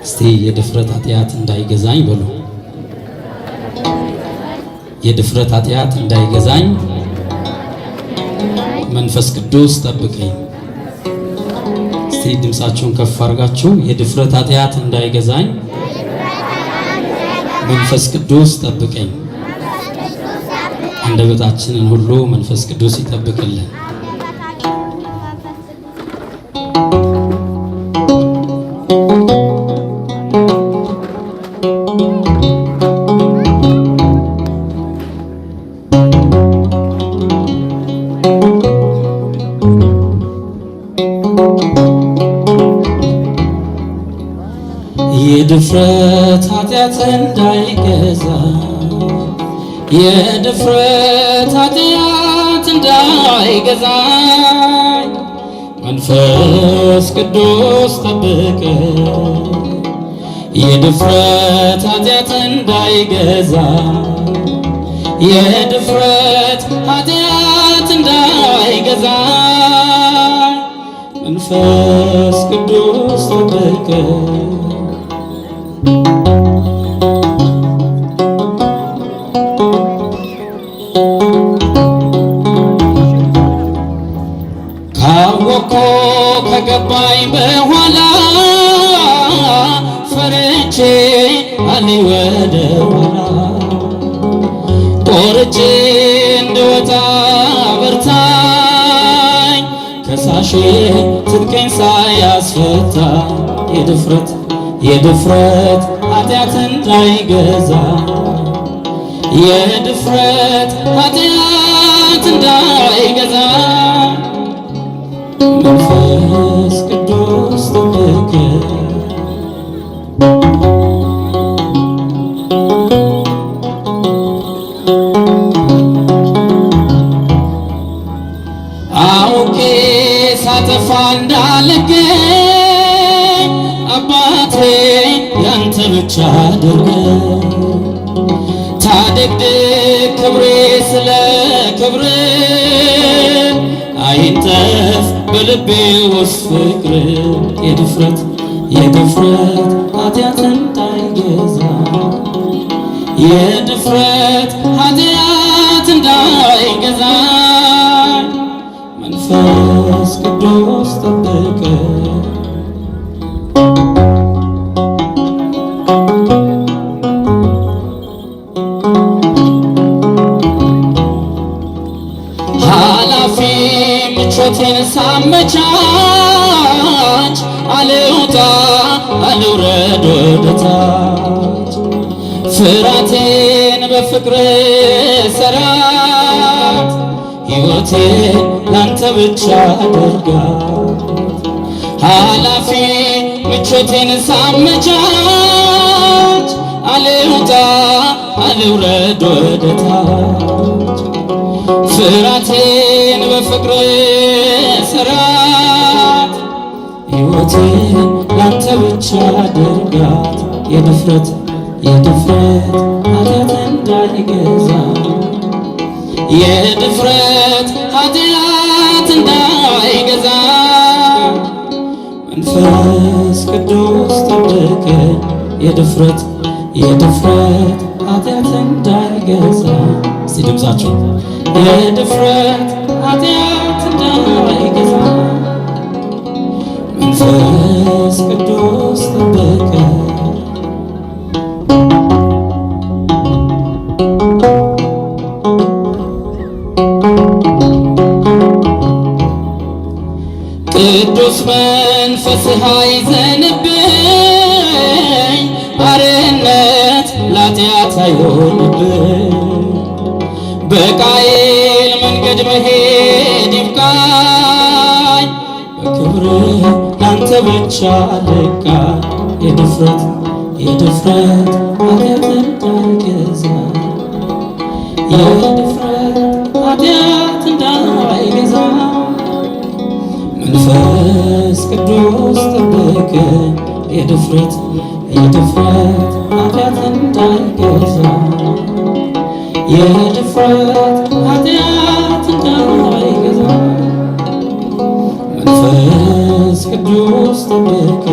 እስቲ የድፍረት ኃጢአት እንዳይገዛኝ በሉ። የድፍረት ኃጢአት እንዳይገዛኝ መንፈስ ቅዱስ ጠብቀኝ። እስቲ ድምጻችሁን ከፍ አድርጋችሁ የድፍረት ኃጢአት እንዳይገዛኝ መንፈስ ቅዱስ ጠብቀኝ። አንደበታችንን ሁሉ መንፈስ ቅዱስ ይጠብቅልን። የድፍረት ኃጢአት እንዳይገዛ የድፍረት ኃጢአት እንዳይገዛ መንፈስ ቅዱስ ጠብቀ። የድፍረት ኃጢአት እንዳይገዛ የድፍረት ኃጢአት እንዳይገዛ መንፈስ ቅዱስ ጠብቀ። ካወቅኩ ከገባኝ በኋላ ፈርቼ አልይ ወደ ኋላ ቆርጬ እንድወጣ በርታኝ ከሳሼ ትጥቄን ሳያስፈታ የድፍረት ኃጢአት እንዳይገዛ የድፍረት ኃጢአት እንዳይገዛ መንፈስ ቅዱስ ጠብቀ። አውቄ ሳጠፋ እንዳልገኝ አባቴ ያንተ ብቻ አድርገኝ። ታድግድግ ክብሬ ስለ ክብር አይንጠፍ በልቤ ውስጥ ፍቅር። የድፍረት ኃጢአት እንዳይገዛ የድፍረት ኃጢአት እንዳይገዛ መንፈስ ቅዱስ ጠብቀ። ኃላፊ ምቾቴን ሳመቻች አልውጣ አልውረድ ወደታች ፍራቴን በፍቅር ሰራት ሕይወቴን ላንተ ብቻ አድርጋት። ኃላፊ ምቾቴን ሳመቻች አልውጣ አልውረድ ወደታች ፍራቴን በፍቅር ሰራት ሕይወቴን ላንተ ብቻ አድርጋት። የድፍረት ኃጢአት እንዳይገዛ የድፍረት ኃጢአት እንዳይገዛ መንፈስ ቅዱስ ጠብቀ። የድፍረት ኃጢአት እንዳይገዛ እስቲ ድምፃችሁ የድፍረት ኃጢአት እንዳይገዛ መንፈስ ቅዱስ ጠብቀ። ቅዱስ መንፈስህ አይዘንብኝ አርነት ለኃጢአት አይሆንብኝ በቃየል መንገድ መሄድ ይብቃኝ በክብር ላንተ ብቻ ልካ። የድፍረት ኃጢአት እንዳይገዛ የድፍረት ኃጢአት እንዳይገዛ መንፈስ ቅዱስ ጠብቀ። የድፍረት ኃጢአት እንዳይገዛ የድፍረት ኃጢአት እንዳይገዛ መንፈስ ቅዱስ ጠብቀ።